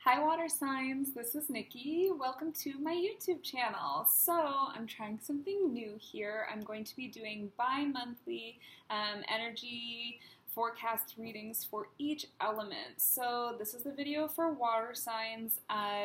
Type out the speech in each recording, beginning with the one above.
Hi water signs, this is Nikki. Welcome to my YouTube channel. So I'm trying something new here. I'm going to be doing bi-monthly energy forecast readings for each element. So this is the video for water signs.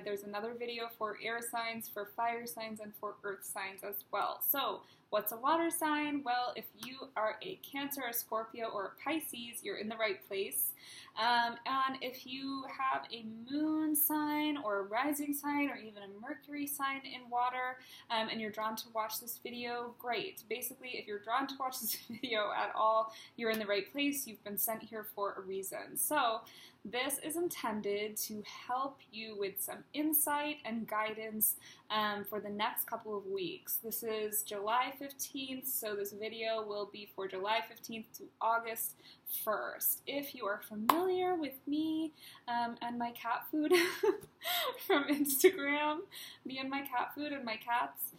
There's another video for air signs, for fire signs, and for earth signs as well. So what's a water sign? Well, if you are a Cancer, a Scorpio, or a Pisces, you're in the right place. And if you have a moon sign or a rising sign or even a Mercury sign in water and you're drawn to watch this video, great. Basically, if you're drawn to watch this video at all, you're in the right place. You've been sent here for a reason. So this is intended to help you with some insight and guidance for the next couple of weeks. This is July 15th, so this video will be for July 15th to August 1st. If you are familiar with me and my cat food from Instagram, me and my cat food and my cats,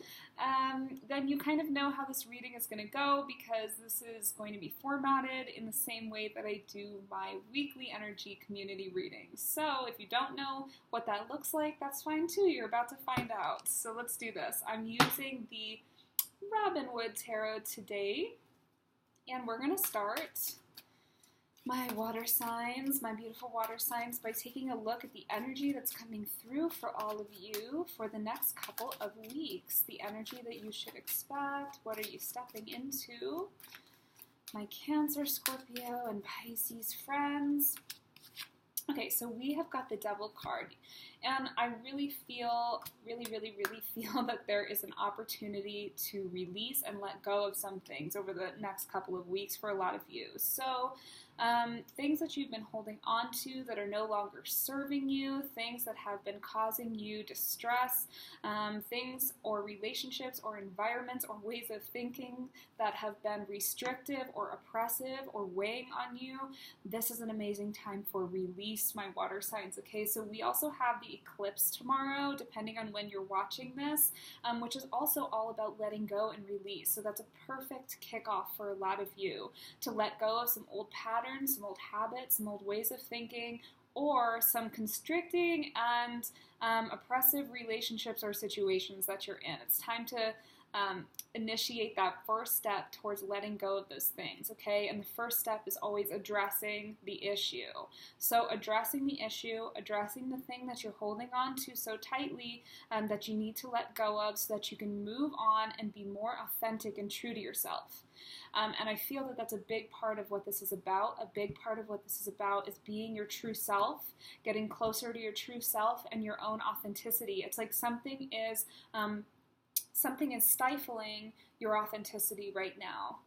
then you kind of know how this reading is going to go, because this is going to be formatted in the same way that I do my weekly energy community readings. So if you don't know what that looks like, that's fine too. You're about to find out. So let's do this. I'm using the Robin Wood Tarot today, and we're going to start my water signs, my beautiful water signs, by taking a look at the energy that's coming through for all of you for the next couple of weeks. The energy that you should expect. What are you stepping into? My Cancer, Scorpio, and Pisces friends. Okay, so we have got the Devil card, and I really feel that there is an opportunity to release and let go of some things over the next couple of weeks for a lot of you. So things that you've been holding on to that are no longer serving you, things that have been causing you distress, things or relationships or environments or ways of thinking that have been restrictive or oppressive or weighing on you. This is an amazing time for release, my water signs. Okay, so we also have the eclipse tomorrow, depending on when you're watching this, which is also all about letting go and release. So that's a perfect kickoff for a lot of you to let go of some old patterns, some old habits, some old ways of thinking, or some constricting and oppressive relationships or situations that you're in. It's time to initiate that first step towards letting go of those things, okay? And the first step is always addressing the issue. So addressing the issue, addressing the thing that you're holding on to so tightly that you need to let go of, so that you can move on and be more authentic and true to yourself. And I feel that that's a big part of what this is about. A big part of what this is about is being your true self, getting closer to your true self and your own authenticity. It's like something is stifling your authenticity right now.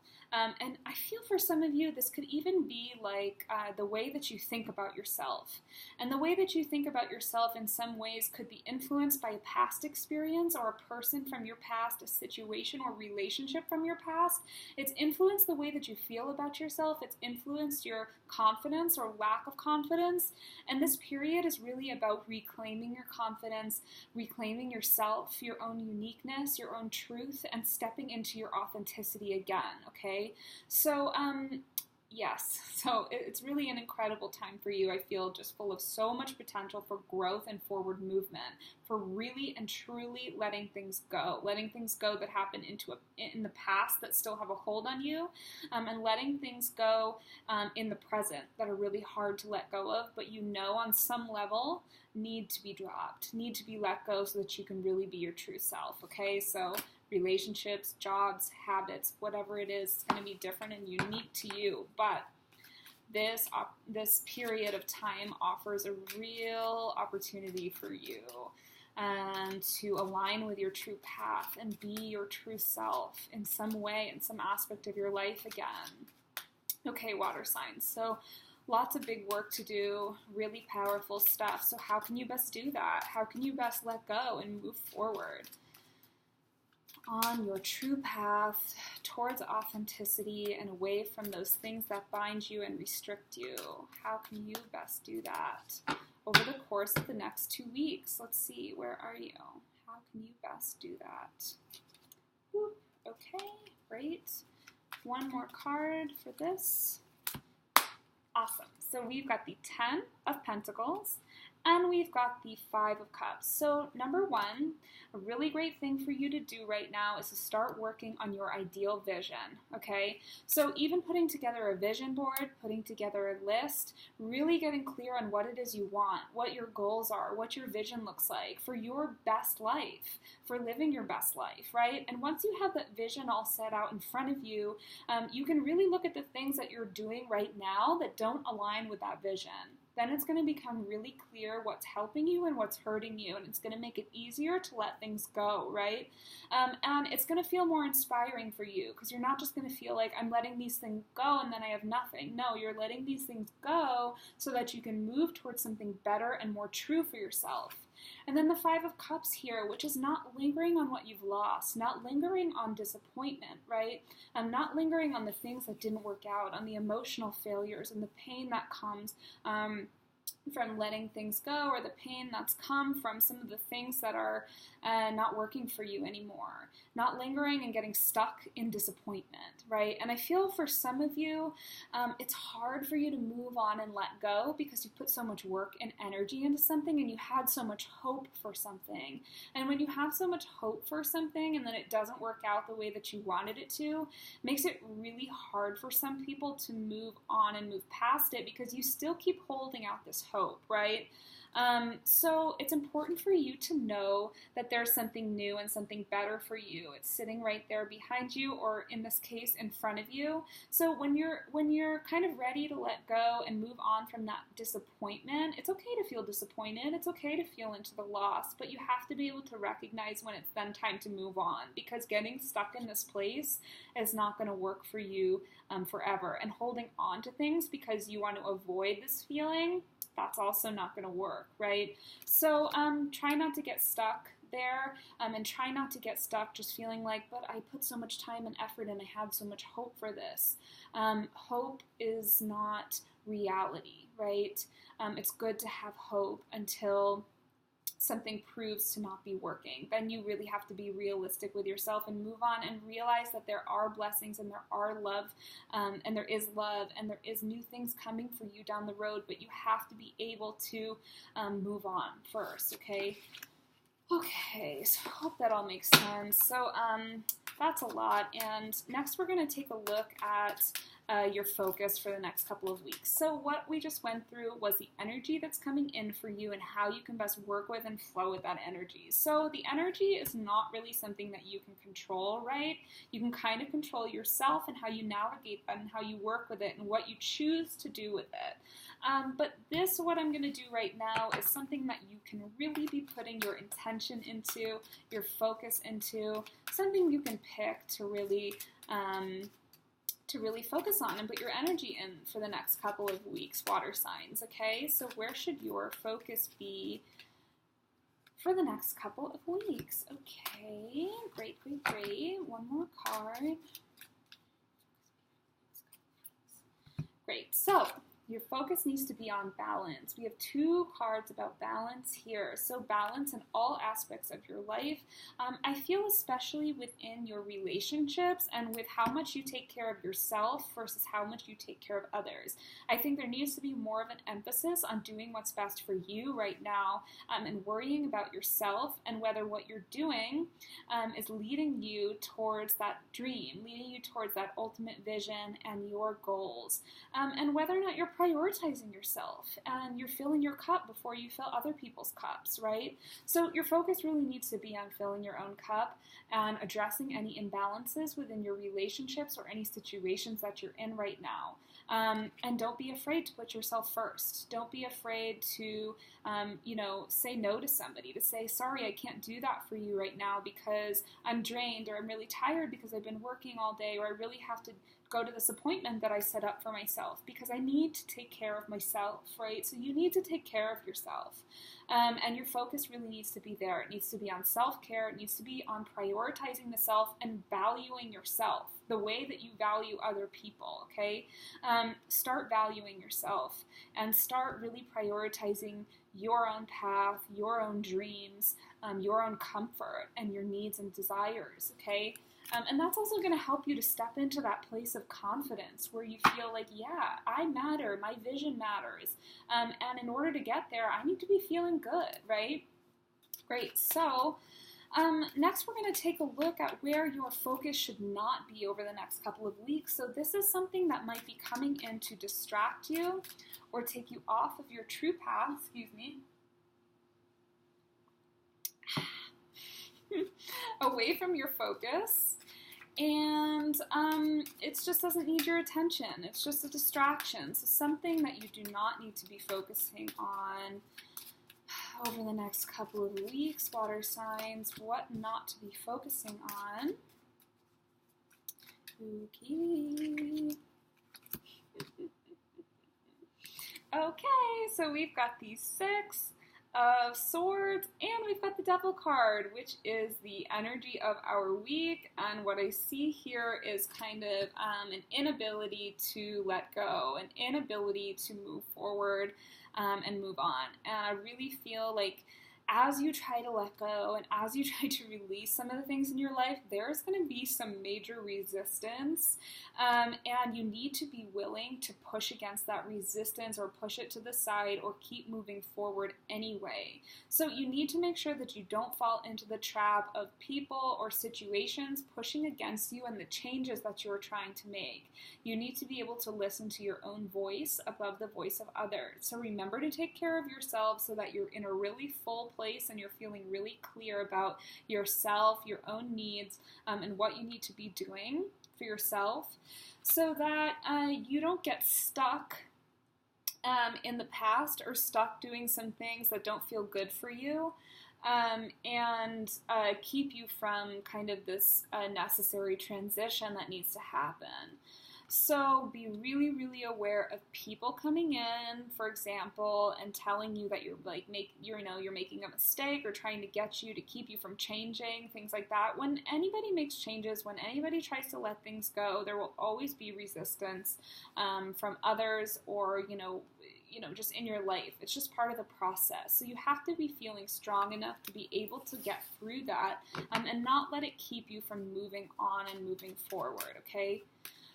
And I feel for some of you, this could even be like the way that you think about yourself. And the way that you think about yourself in some ways could be influenced by a past experience or a person from your past, a situation or relationship from your past. It's influenced the way that you feel about yourself. It's influenced your confidence or lack of confidence. And this period is really about reclaiming your confidence, reclaiming yourself, your own uniqueness, your own truth, and stepping into your authenticity again, okay? So, yes, so it's really an incredible time for you. I feel just full of so much potential for growth and forward movement, for really and truly letting things go that happened in the past that still have a hold on you, and letting things go in the present that are really hard to let go of, but you know on some level need to be dropped, need to be let go so that you can really be your true self, okay? So relationships, jobs, habits, whatever it is, it's going to be different and unique to you. But this period of time offers a real opportunity for you to align with your true path and be your true self in some way, in some aspect of your life again. Okay, water signs. So lots of big work to do, really powerful stuff. So how can you best do that? How can you best let go and move forward on your true path towards authenticity and away from those things that bind you and restrict you? How can you best do that over the course of the next 2 weeks? Let's see, where are you? How can you best do that? Boop. Okay, great. One more card for this. Awesome. So we've got the 10 of Pentacles, and we've got the Five of Cups. So number one, a really great thing for you to do right now is to start working on your ideal vision, okay? So even putting together a vision board, putting together a list, really getting clear on what it is you want, what your goals are, what your vision looks like for your best life, for living your best life, right? And once you have that vision all set out in front of you, you can really look at the things that you're doing right now that don't align with that vision. Then it's going to become really clear what's helping you and what's hurting you, and it's going to make it easier to let things go, right? And it's going to feel more inspiring for you because you're not just going to feel like I'm letting these things go and then I have nothing. No, you're letting these things go so that you can move towards something better and more true for yourself. And then the Five of Cups here, which is not lingering on what you've lost, not lingering on disappointment, right? Not lingering on the things that didn't work out, on the emotional failures and the pain that comes from letting things go, or the pain that's come from some of the things that are not working for you anymore. Not lingering and getting stuck in disappointment, right? And I feel for some of you, it's hard for you to move on and let go because you put so much work and energy into something and you had so much hope for something. And when you have so much hope for something and then it doesn't work out the way that you wanted it to, makes it really hard for some people to move on and move past it because you still keep holding out this hope, right? So it's important for you to know that there's something new and something better for you. It's sitting right there behind you, or in this case, in front of you. So when you're kind of ready to let go and move on from that disappointment, it's okay to feel disappointed. It's okay to feel into the loss, but you have to be able to recognize when it's then time to move on, because getting stuck in this place is not going to work for you forever. And holding on to things because you want to avoid this feeling, that's also not going to work, right? So try not to get stuck there, and try not to get stuck just feeling like, but I put so much time and effort and I had so much hope for this. Hope is not reality, right? It's good to have hope until something proves to not be working. Then you really have to be realistic with yourself and move on and realize that there are blessings and there are love, and there is love and there is new things coming for you down the road, but you have to be able to move on first, okay? Okay, so I hope that all makes sense. So that's a lot, and next we're going to take a look at your focus for the next couple of weeks. So what we just went through was the energy that's coming in for you and how you can best work with and flow with that energy. So the energy is not really something that you can control, right? You can kind of control yourself and how you navigate that and how you work with it and what you choose to do with it. But this, what I'm going to do right now, is something that you can really be putting your intention into, your focus into, something you can pick to really focus on and put your energy in for the next couple of weeks, water signs, okay? So where should your focus be for the next couple of weeks? Okay, great, great, great. One more card. Great, so your focus needs to be on balance. We have two cards about balance here. So balance in all aspects of your life. I feel especially within your relationships and with how much you take care of yourself versus how much you take care of others. I think there needs to be more of an emphasis on doing what's best for you right now, and worrying about yourself and whether what you're doing is leading you towards that dream, leading you towards that ultimate vision and your goals, and whether or not you're prioritizing yourself and you're filling your cup before you fill other people's cups, right? So your focus really needs to be on filling your own cup and addressing any imbalances within your relationships or any situations that you're in right now. And don't be afraid to put yourself first. Don't be afraid to, say no to somebody, to say, sorry, I can't do that for you right now because I'm drained, or I'm really tired because I've been working all day, or I really have to go to this appointment that I set up for myself because I need to take care of myself, right? So you need to take care of yourself. And your focus really needs to be there. It needs to be on self-care. It needs to be on prioritizing the self and valuing yourself the way that you value other people, okay? Start valuing yourself and start really prioritizing your own path, your own dreams, your own comfort, and your needs and desires, okay? And that's also going to help you to step into that place of confidence where you feel like, yeah, I matter, my vision matters. And in order to get there, I need to be feeling good, right? Great. So next, we're going to take a look at where your focus should not be over the next couple of weeks. So this is something that might be coming in to distract you or take you off of your true path, away from your focus. And it just doesn't need your attention. It's just a distraction. So something that you do not need to be focusing on over the next couple of weeks, water signs, what not to be focusing on. Okay. Okay, so we've got the 6 of Swords, and we've got the Devil card, which is the energy of our week. And what I see here is kind of an inability to let go, an inability to move forward and move on. And I really feel like as you try to let go and as you try to release some of the things in your life, there's going to be some major resistance, and you need to be willing to push against that resistance or push it to the side or keep moving forward anyway. So you need to make sure that you don't fall into the trap of people or situations pushing against you and the changes that you're trying to make. You need to be able to listen to your own voice above the voice of others. So remember to take care of yourself so that you're in a really full place and you're feeling really clear about yourself, your own needs, and what you need to be doing for yourself so that you don't get stuck in the past or stuck doing some things that don't feel good for you and keep you from kind of this necessary transition that needs to happen. So be really, really aware of people coming in, for example, and telling you that you're making a mistake or trying to get you to keep you from changing, things like that. When anybody makes changes, when anybody tries to let things go, there will always be resistance from others or, just in your life. It's just part of the process. So you have to be feeling strong enough to be able to get through that and not let it keep you from moving on and moving forward, okay?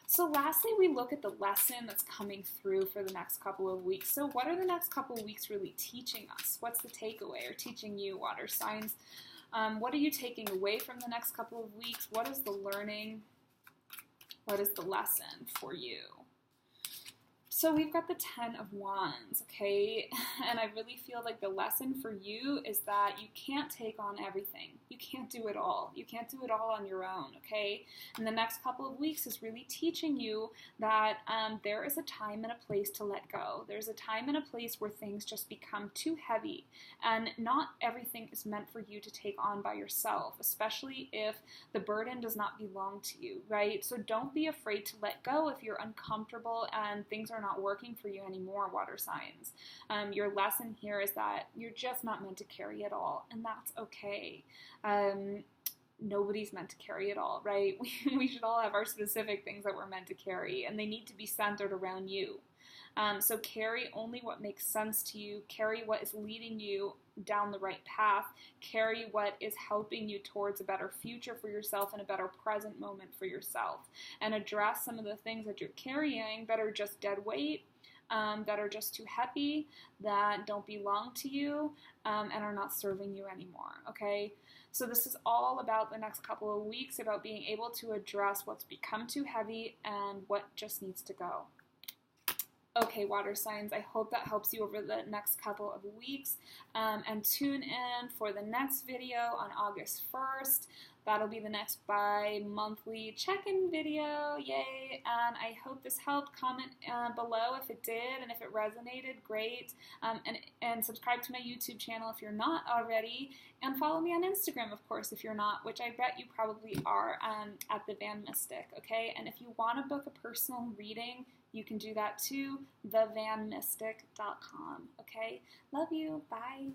So lastly, we look at the lesson that's coming through for the next couple of weeks. So what are the next couple of weeks really teaching us? What's the takeaway or teaching you, water signs? What are you taking away from the next couple of weeks? What is the learning? What is the lesson for you? So we've got the 10 of Wands, okay? And I really feel like the lesson for you is that you can't take on everything. You can't do it all. You can't do it all on your own, okay? And the next couple of weeks is really teaching you that there is a time and a place to let go. There's a time and a place where things just become too heavy. And not everything is meant for you to take on by yourself, especially if the burden does not belong to you, right? So don't be afraid to let go if you're uncomfortable and things are not working for you anymore, water signs. Your lesson here is that you're just not meant to carry it all, and that's okay. Nobody's meant to carry it all, right? We should all have our specific things that we're meant to carry, and they need to be centered around you. So carry only what makes sense to you, carry what is leading you down the right path, carry what is helping you towards a better future for yourself and a better present moment for yourself, and address some of the things that you're carrying that are just dead weight, that are just too heavy, that don't belong to you, and are not serving you anymore, okay? So this is all about the next couple of weeks, about being able to address what's become too heavy and what just needs to go. Okay, water signs, I hope that helps you over the next couple of weeks, and tune in for the next video on August 1st. That'll be the next bi-monthly check-in video, yay, and I hope this helped. Comment below if it did, and if it resonated, great, and subscribe to my YouTube channel if you're not already, and follow me on Instagram, of course, if you're not, which I bet you probably are, at the Van Mystic, okay? And if you want to book a personal reading, you can do that too, thevanmystic.com, okay? Love you, bye.